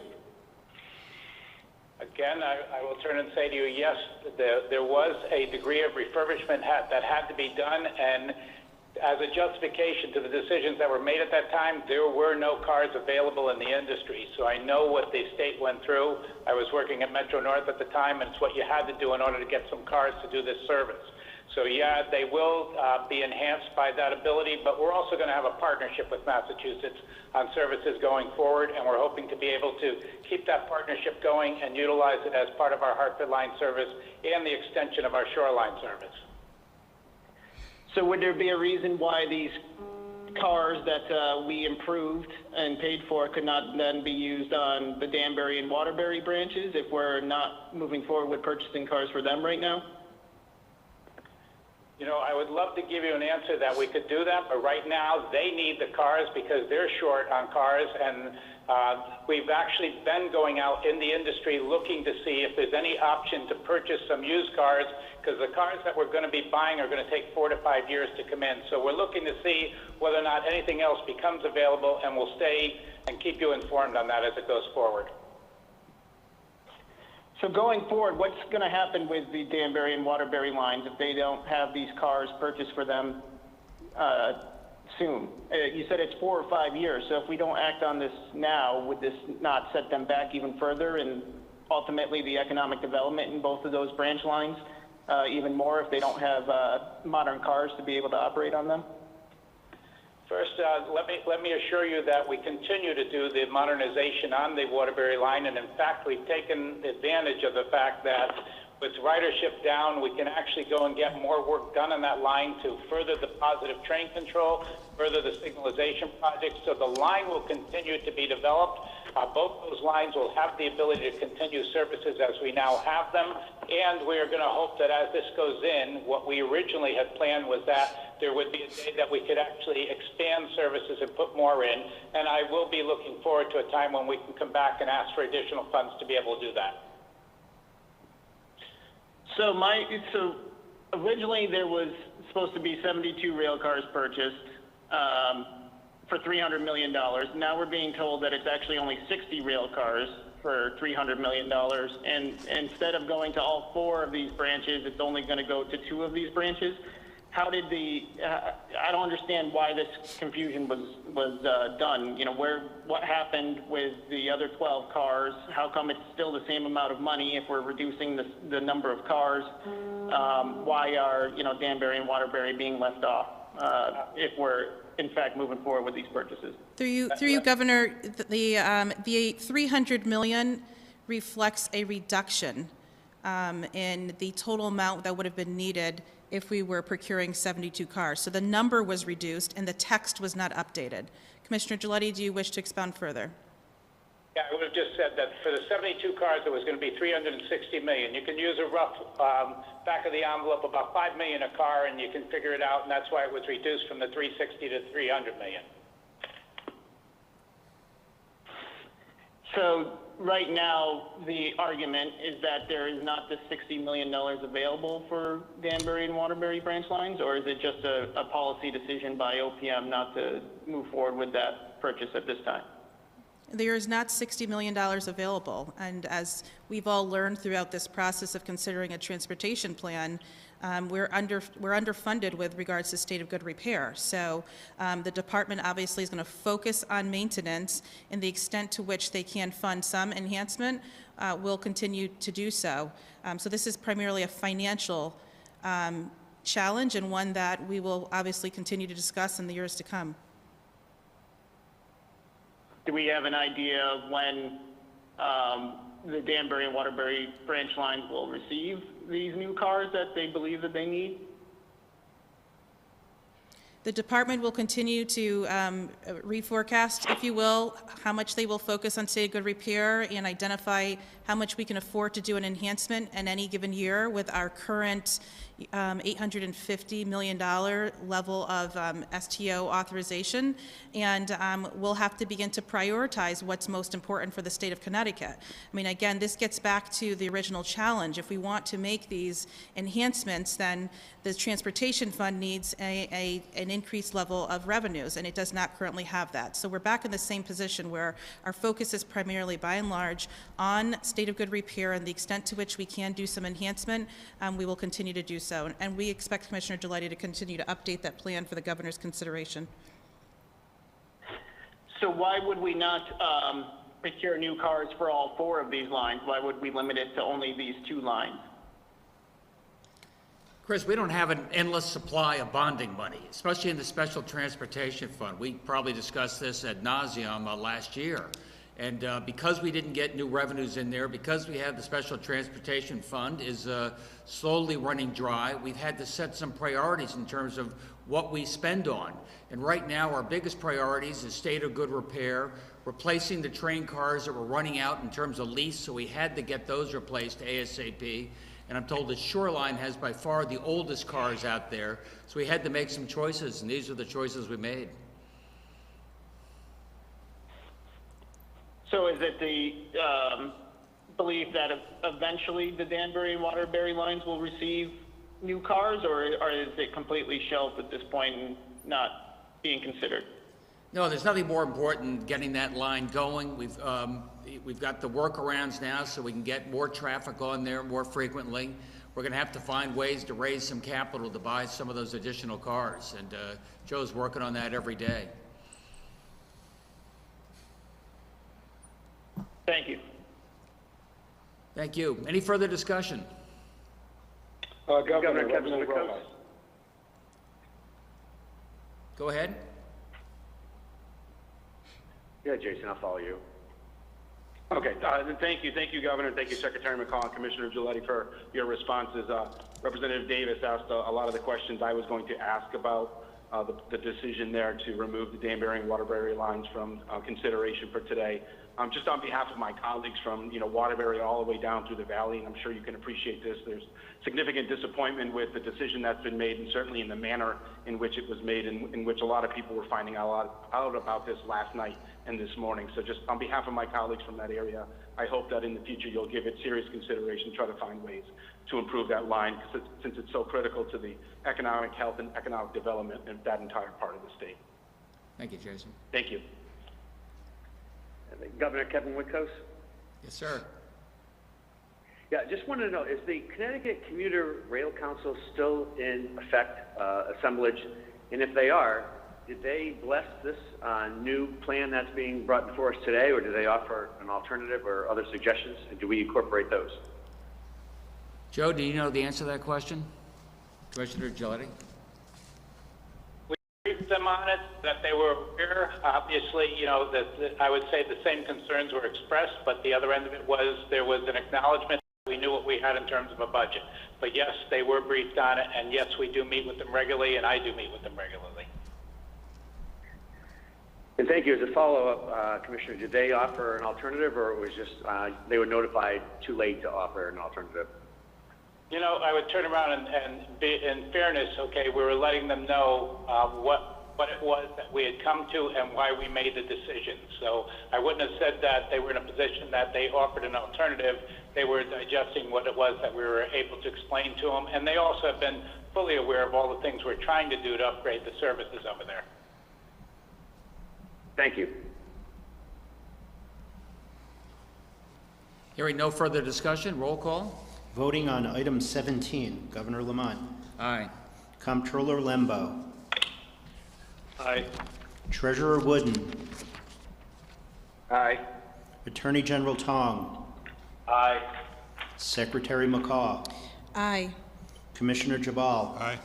I: Again, I will turn and say to you, yes, there was a degree of refurbishment that had to be done, and as a justification to the decisions that were made at that time, there were no cars available in the industry. So I know what the state went through. I was working at Metro North at the time, and it's what you had to do in order to get some cars to do this service. So yeah, they will be enhanced by that ability, but we're also going to have a partnership with Massachusetts on services going forward, and we're hoping to be able to keep that partnership going and utilize it as part of our Hartford line service and the extension of our shoreline service.
C: So would there be a reason why these cars that we improved and paid for could not then be used on the Danbury and Waterbury branches if we're not moving forward with purchasing cars for them right now?
I: You know, I would love to give you an answer that we could do that, but right now they need the cars because they're short on cars, and we've actually been going out in the industry looking to see if there's any option to purchase some used cars, because the cars that we're going to be buying are going to take 4 to 5 years to come in. So we're looking to see whether or not anything else becomes available, and we'll stay and keep you informed on that as it goes forward.
C: So going forward, what's going to happen with the Danbury and Waterbury lines if they don't have these cars purchased for them soon. You said it's 4 or 5 years, so if we don't act on this now, would this not set them back even further and ultimately the economic development in both of those branch lines even more if they don't have modern cars to be able to operate on them?
I: First, let me assure you that we continue to do the modernization on the Waterbury line, and in fact, we've taken advantage of the fact that with ridership down, we can actually go and get more work done on that line to further the positive train control, further the signalization project. So the line will continue to be developed. Both those lines will have the ability to continue services as we now have them. And we are going to hope that as this goes in, what we originally had planned was that there would be a day that we could actually expand services and put more in. And I will be looking forward to a time when we can come back and ask for additional funds to be able to do that.
C: So originally there was supposed to be 72 rail cars purchased for $300 million. Now we're being told that it's actually only 60 rail cars for $300 million. And instead of going to all 4 of these branches, it's only going to go to 2 of these branches. How did I don't understand why this confusion was done. You know, what happened with the other 12 cars? How come it's still the same amount of money if we're reducing the number of cars? Why are, Danbury and Waterbury being left off if we're in fact moving forward with these purchases?
D: Through you, Governor, the $300 million reflects a reduction in the total amount that would have been needed if we were procuring 72 cars. So the number was reduced and the text was not updated. Commissioner Giletti, do you wish to expound further?
I: Yeah, I would have just said that for the 72 cars, it was going to be $360 million. You can use a rough back of the envelope, about $5 million a car, and you can figure it out, and that's why it was reduced from the $360 to $300 million.
C: So right now, the argument is that there is not the $60 million available for Danbury and Waterbury branch lines, or is it just a policy decision by OPM not to move forward with that purchase at this time?
D: There is not $60 million available, and as we've all learned throughout this process of considering a transportation plan, we're underfunded with regards to state of good repair. So the department obviously is going to focus on maintenance, and the extent to which they can fund some enhancement will continue to do so. So this is primarily a financial challenge, and one that we will obviously continue to discuss in the years to come.
C: Do we have an idea of when the Danbury and Waterbury branch lines will receive these new cars that they believe that they need?
D: The department will continue to reforecast, if you will, how much they will focus on state of good repair and identify how much we can afford to do an enhancement in any given year with our current $850 million level of STO authorization. And we'll have to begin to prioritize what's most important for the state of Connecticut. I mean, again, this gets back to the original challenge. If we want to make these enhancements, then the transportation fund needs an increased level of revenues, and it does not currently have that. So we're back in the same position where our focus is primarily, by and large, on state of good repair, and the extent to which we can do some enhancement, we will continue to do so. And we expect Commissioner Giletti to continue to update that plan for the governor's consideration.
C: So why would we not procure new cars for all 4 of these lines? Why would we limit it to only these 2 lines?
A: Chris, we don't have an endless supply of bonding money, especially in the Special Transportation Fund. We probably discussed this ad nauseum last year. And because we didn't get new revenues in there, because we have the Special Transportation Fund is slowly running dry, we've had to set some priorities in terms of what we spend on. And right now, our biggest priorities is state of good repair, replacing the train cars that were running out in terms of lease, so we had to get those replaced ASAP. And I'm told that Shoreline has by far the oldest cars out there, so we had to make some choices, and these are the choices we made.
C: So is it the belief that eventually the Danbury and Waterbury lines will receive new cars, or is it completely shelved at this point and not being considered?
A: No, there's nothing more important than getting that line going. We've got the workarounds now so we can get more traffic on there more frequently. we're going to have to find ways to raise some capital to buy some of those additional cars, and Joe's working on that every day.
C: Thank you.
A: Thank you. Any further discussion?
E: Governor Kevin
C: Representative
E: Rojas.
C: Coates.
A: Go ahead.
J: Yeah, Jason, I'll follow you. Okay, thank you, Governor. Thank you, Secretary McCall and Commissioner Giletti, for your responses. Representative Davis asked a lot of the questions I was going to ask about the decision there to remove the Danbury and Waterbury lines from consideration for today. Just on behalf of my colleagues from Waterbury all the way down through the valley, and I'm sure you can appreciate this, there's significant disappointment with the decision that's been made, and certainly in the manner in which it was made, in which a lot of people were finding out about this last night and this morning. So just on behalf of my colleagues from that area, I hope that in the future you'll give it serious consideration, try to find ways to improve that line, since it's so critical to the economic health and economic development of that entire part of the state.
A: Thank you, Jason.
J: Thank you.
G: Governor Kevin Whitcoast?
A: Yes, sir.
G: Yeah, just wanted to know, is the Connecticut Commuter Rail Council still in effect, assemblage? And if they are, did they bless this new plan that's being brought before us today, or do they offer an alternative or other suggestions? And do we incorporate those?
A: Joe, do you know the answer to that question? Commissioner Giletti?
I: We briefed them on it, that they were aware. Obviously, that I would say the same concerns were expressed, but the other end of it was there was an acknowledgement that we knew what we had in terms of a budget. But yes, they were briefed on it, and yes, we do meet with them regularly, and I do meet with them regularly.
G: And thank you. As a follow-up, Commissioner, did they offer an alternative, or it was just they were notified too late to offer an alternative?
I: I would turn around and be, in fairness, okay, we were letting them know what it was that we had come to and why we made the decision. So I wouldn't have said that they were in a position that they offered an alternative. They were digesting what it was that we were able to explain to them, and they also have been fully aware of all the things we're trying to do to upgrade the services over there.
G: Thank you.
A: Hearing no further discussion, roll call.
B: Voting on item 17, Governor Lamont.
A: Aye.
B: Comptroller Lembo.
E: Aye.
B: Treasurer Wooden.
E: Aye.
B: Attorney General Tong.
E: Aye.
B: Secretary McCaw.
D: Aye.
B: Commissioner Jabal.
F: Aye.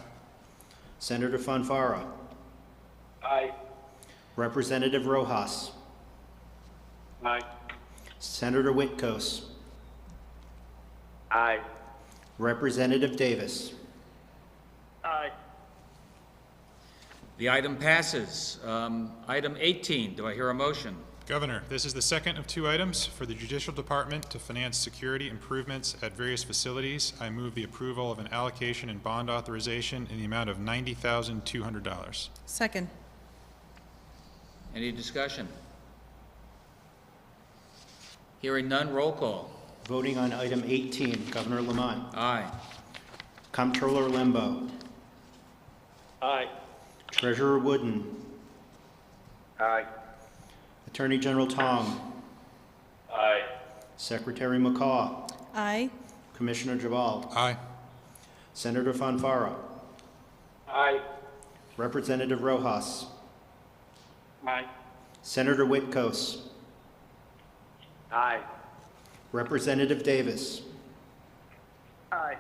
B: Senator Fonfara.
E: Aye.
B: Representative Rojas.
E: Aye.
B: Senator Whitcoast.
G: Aye.
B: Representative Davis.
C: Aye.
A: The item passes. Item 18, do I hear a motion?
F: Governor, this is the second of two items for the Judicial Department to finance security improvements at various facilities. I move the approval of an allocation and bond authorization in the amount of $90,200.
D: Second.
A: Any discussion? Hearing none, roll call.
B: Voting on item 18, Governor Lamont.
A: Aye.
B: Comptroller Lembo.
E: Aye.
B: Treasurer Wooden.
E: Aye.
B: Attorney General Tong.
E: Aye.
B: Secretary McCaw.
D: Aye.
B: Commissioner Jabal.
F: Aye.
B: Senator Fonfara.
E: Aye.
B: Representative Rojas.
E: Aye.
B: Senator Whitcoast.
G: Aye.
B: Representative Davis.
C: Aye.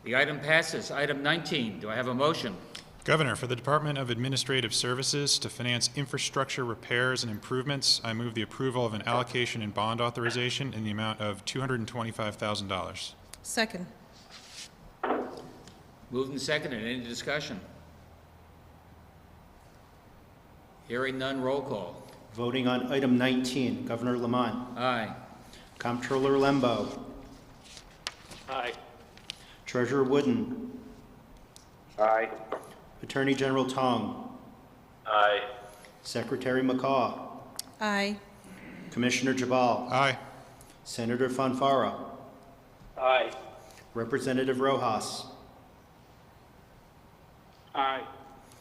A: The item passes. Item 19, do I have a motion?
F: Governor, for the Department of Administrative Services to finance infrastructure repairs and improvements, I move the approval of an allocation and bond authorization in the amount of $225,000.
D: Second.
A: Moved and seconded. Any discussion? Hearing none, roll call.
B: Voting on item 19, Governor Lamont.
A: Aye.
B: Comptroller Lembo.
E: Aye.
B: Treasurer Wooden.
E: Aye.
B: Attorney General Tong.
E: Aye.
B: Secretary McCaw.
D: Aye.
B: Commissioner Jabal.
F: Aye.
B: Senator Fonfara.
E: Aye.
B: Representative Rojas.
E: Aye.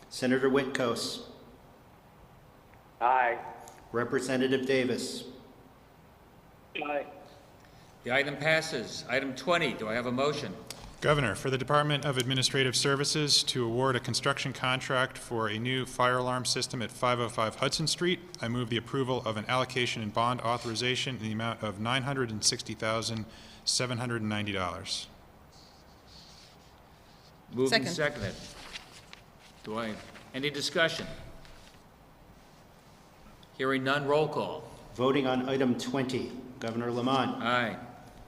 B: Senator Whitcoast.
G: Aye.
B: Representative Davis.
E: Aye.
A: The item passes. Item 20, do I have a motion?
F: Governor, for the Department of Administrative Services to award a construction contract for a new fire alarm system at 505 Hudson Street, I move the approval of an allocation and bond authorization in the amount of $960,790.
A: Moved and
D: Second.
A: seconded. Any discussion? Hearing none, roll call.
B: Voting on item 20, Governor Lamont.
A: Aye.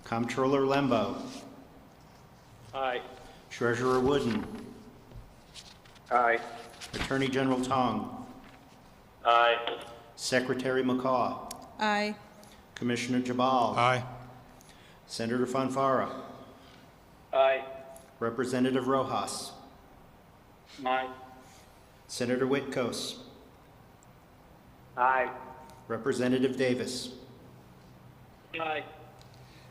B: Comptroller Lembo.
E: Aye.
B: Treasurer Wooden.
E: Aye.
B: Attorney General Tong.
E: Aye.
B: Secretary McCaw.
D: Aye.
B: Commissioner Jabal.
F: Aye.
B: Senator Fonfara.
E: Aye.
B: Representative Rojas.
E: Aye.
B: Senator Whitkos.
E: Aye.
B: Representative Davis.
E: Aye.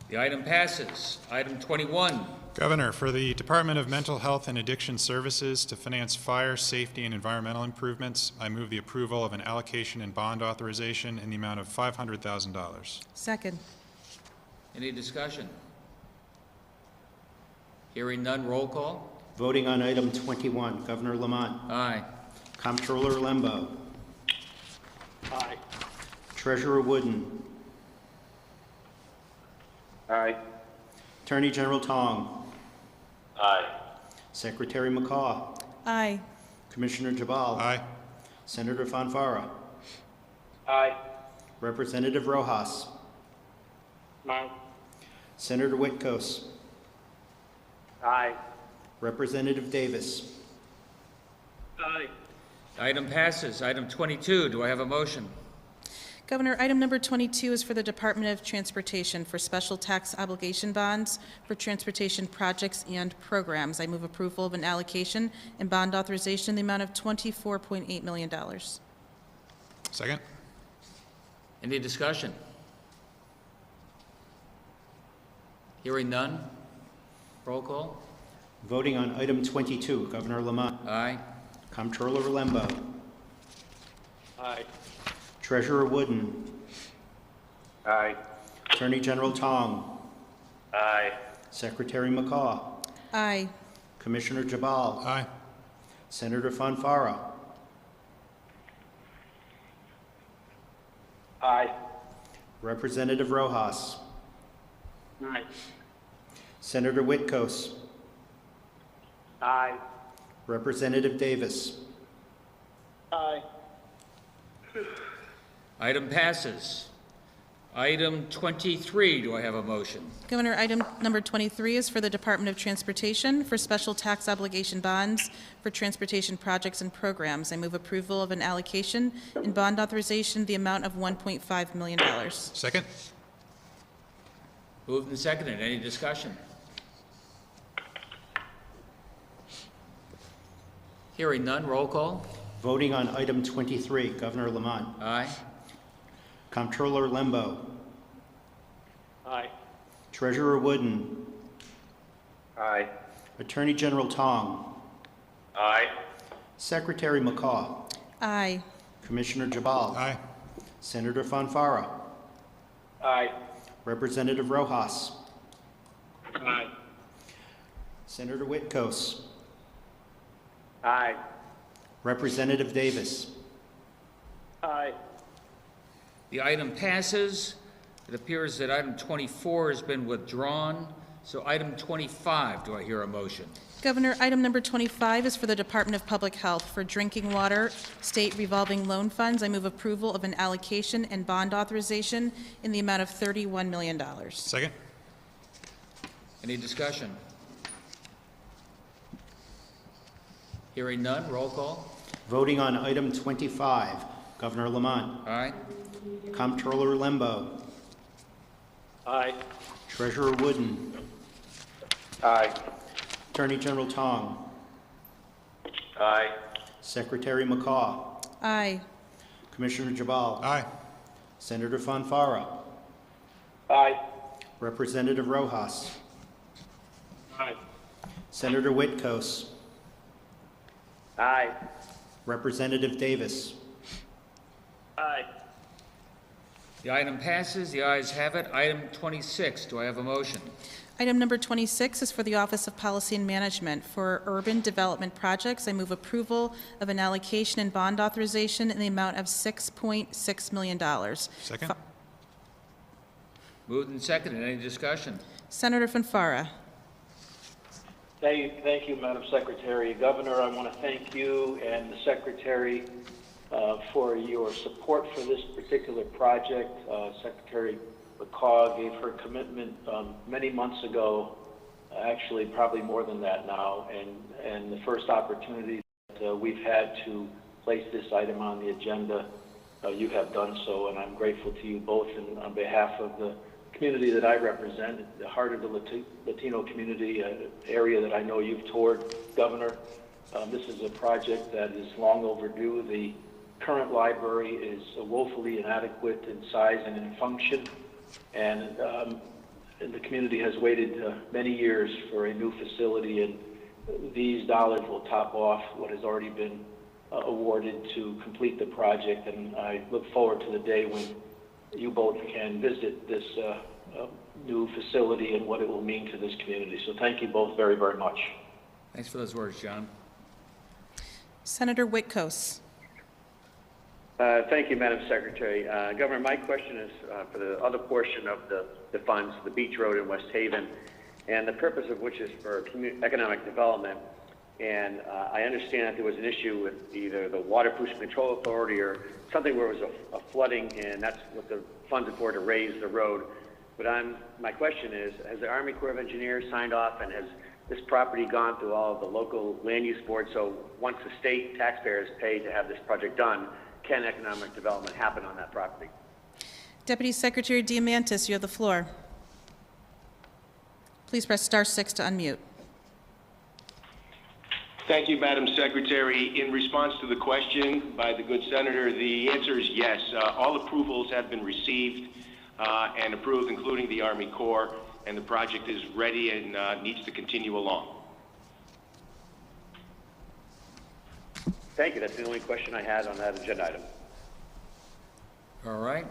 A: The item passes. Item 21.
F: Governor, for the Department of Mental Health and Addiction Services to finance fire, safety, and environmental improvements, I move the approval of an allocation and bond authorization in the amount of $500,000.
D: Second.
A: Any discussion? Hearing none, roll call.
B: Voting on item 21, Governor Lamont.
A: Aye.
B: Comptroller Lembo.
E: Aye.
B: Treasurer Wooden.
E: Aye.
B: Attorney General Tong.
E: Aye.
B: Secretary McCaw.
D: Aye.
B: Commissioner Jabal.
F: Aye.
B: Senator Fonfara.
E: Aye.
B: Representative Rojas.
E: Aye.
B: Senator Whitkos.
E: Aye.
B: Representative Davis.
E: Aye.
A: Item passes. Item 22. Do I have a motion?
D: Governor, item number 22 is for the Department of Transportation for special tax obligation bonds for transportation projects and programs. I move approval of an allocation and bond authorization in the amount of $24.8 million.
F: Second.
A: Any discussion? Hearing none, roll call.
B: Voting on item 22, Governor Lamont.
A: Aye.
B: Comptroller Lembo.
E: Aye.
B: Treasurer Wooden.
E: Aye.
B: Attorney General Tong.
E: Aye.
B: Secretary McCaw.
D: Aye.
B: Commissioner Jabal.
F: Aye.
B: Senator Fonfara.
E: Aye.
B: Representative Rojas.
E: Aye.
B: Senator Whitkos.
E: Aye.
B: Representative Davis.
E: Aye.
A: Item passes. Item 23, do I have a motion?
D: Governor, item number 23 is for the Department of Transportation for special tax obligation bonds for transportation projects and programs. I move approval of an allocation and bond authorization in the amount of $1.5 million.
F: Second.
A: Moved and seconded. Any discussion? Hearing none, roll call.
B: Voting on item 23, Governor Lamont.
A: Aye.
B: Comptroller Lembo.
E: Aye.
B: Treasurer Wooden.
E: Aye.
B: Attorney General Tong.
E: Aye.
B: Secretary McCaw.
D: Aye.
B: Commissioner Jabal.
F: Aye.
B: Senator Fonfara.
E: Aye.
B: Representative Rojas.
E: Aye.
B: Senator Whitkos.
E: Aye.
B: Representative Davis.
E: Aye.
A: The item passes. It appears that item 24 has been withdrawn. So item 25, do I hear a motion?
D: Governor, item number 25 is for the Department of Public Health for drinking water state revolving loan funds. I move approval of an allocation and bond authorization in the amount of $31 million.
F: Second.
A: Any discussion? Hearing none, roll call.
B: Voting on item 25, Governor Lamont.
A: Aye.
B: Comptroller Lembo.
E: Aye.
B: Treasurer Wooden.
E: Aye.
B: Attorney General Tong.
E: Aye.
B: Secretary McCaw.
D: Aye.
B: Commissioner Jabal.
F: Aye.
B: Senator Fonfara.
E: Aye.
B: Representative Rojas.
E: Aye.
B: Senator Whitkos.
E: Aye.
B: Representative Davis.
E: Aye.
A: The item passes. The ayes have it. Item 26, do I have a motion?
D: Item number 26 is for the Office of Policy and Management. For urban development projects, I move approval of an allocation and bond authorization in the amount of $6.6 million.
F: Second?
A: Moved and seconded. Any discussion?
D: Senator Fanfara.
B: Thank you, Madam Secretary. Governor, I want to thank you and the Secretary for your support for this particular project. Secretary McCaw gave her commitment many months ago, actually probably more than that now, and the first opportunity that we've had to place this item on the agenda, you have done so, and I'm grateful to you both on behalf of the community that I represent, the heart of the Latino community, an area that I know you've toured, Governor. This is a project that is long overdue. The current library is woefully inadequate in size and in function, and the community has waited many years for a new facility, and these dollars will top off what has already been awarded to complete the project, and I look forward to the day when you both can visit this new facility and what it will mean to this community. So thank you both very, very much.
A: Thanks for those words, John.
D: Senator Whitkos.
G: Thank you, Madam Secretary. Governor, my question is for the other portion of the funds, the Beach Road in West Haven, and the purpose of which is for economic development. And I understand that there was an issue with either the Water Pollution Control Authority or something where it was a flooding, and that's what the funds are for, to raise the road. But my question is, has the Army Corps of Engineers signed off, and has this property gone through all of the local land use boards? So once the state taxpayers pay to have this project done, can economic development happen on that property?
D: Deputy Secretary Diamantis, you have the floor. Please press *6 to unmute.
K: Thank you, Madam Secretary. In response to the question by the good senator, the answer is yes. All approvals have been received and approved, including the Army Corps, and the project is ready and needs to continue along.
G: Thank you. That's the only question I had on that agenda item.
A: All right.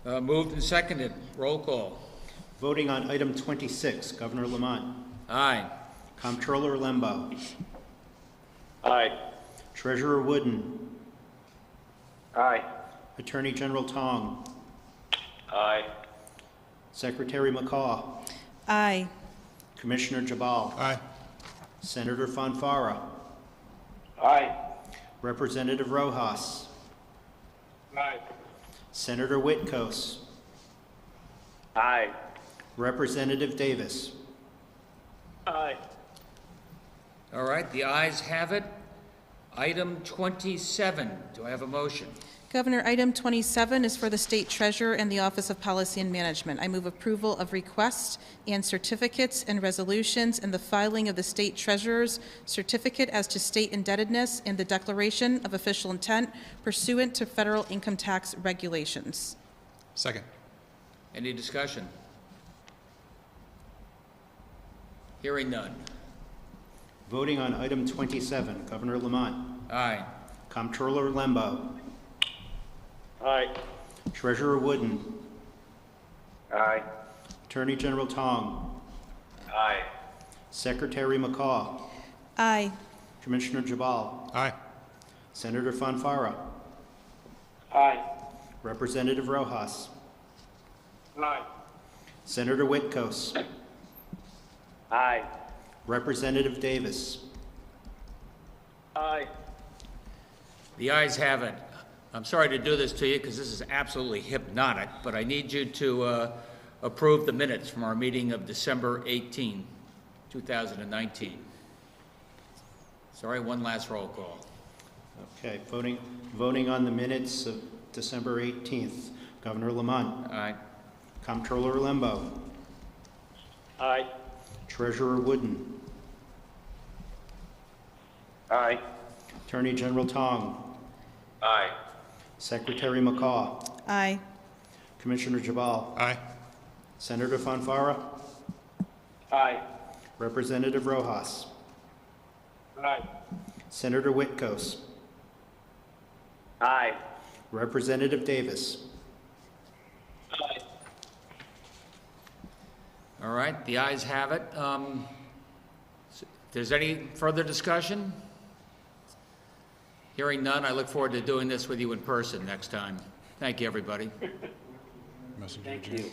A: Moved and seconded. Roll call.
B: Voting on item 26, Governor Lamont.
A: Aye.
B: Comptroller Lembo.
J: Aye.
B: Treasurer Wooden.
J: Aye.
B: Attorney General Tong.
J: Aye.
B: Secretary McCaw.
D: Aye.
B: Commissioner Jabal.
F: Aye.
B: Senator Fanfara.
J: Aye.
B: Representative Rojas.
J: Aye.
B: Senator Whitkos.
G: Aye.
B: Representative Davis.
J: Aye.
A: All right, the ayes have it. Item 27, do I have a motion?
D: Governor, item 27 is for the State Treasurer and the Office of Policy and Management. I move approval of requests and certificates and resolutions and the filing of the State Treasurer's certificate as to state indebtedness and the declaration of official intent pursuant to federal income tax regulations.
F: Second.
A: Any discussion? Hearing none.
B: Voting on item 27, Governor Lamont.
A: Aye.
B: Comptroller Lembo.
J: Aye.
B: Treasurer Wooden.
J: Aye.
B: Attorney General Tong.
J: Aye.
B: Secretary McCaw.
D: Aye.
B: Commissioner Jabal.
F: Aye.
B: Senator Fanfara.
J: Aye.
B: Representative Rojas.
J: Aye.
B: Senator Whitkos.
G: Aye.
B: Representative Davis.
J: Aye.
A: The ayes have it. I'm sorry to do this to you because this is absolutely hypnotic, but I need you to approve the minutes from our meeting of December 18, 2019. Sorry, one last roll call.
B: Okay, voting on the minutes of December 18th. Governor Lamont.
A: Aye.
B: Comptroller Lembo.
J: Aye.
B: Treasurer Wooden.
J: Aye.
B: Attorney General Tong.
J: Aye.
B: Secretary McCaw.
D: Aye.
B: Commissioner Jabal.
F: Aye.
B: Senator Fanfara.
J: Aye.
B: Representative Rojas.
J: Aye.
B: Senator Whitkos.
G: Aye.
B: Representative Davis.
J: Aye.
A: All right, the ayes have it. If there's any further discussion? Hearing none, I look forward to doing this with you in person next time. Thank you, everybody.
F: Motion to
B: Thank
F: adjourn.
B: you.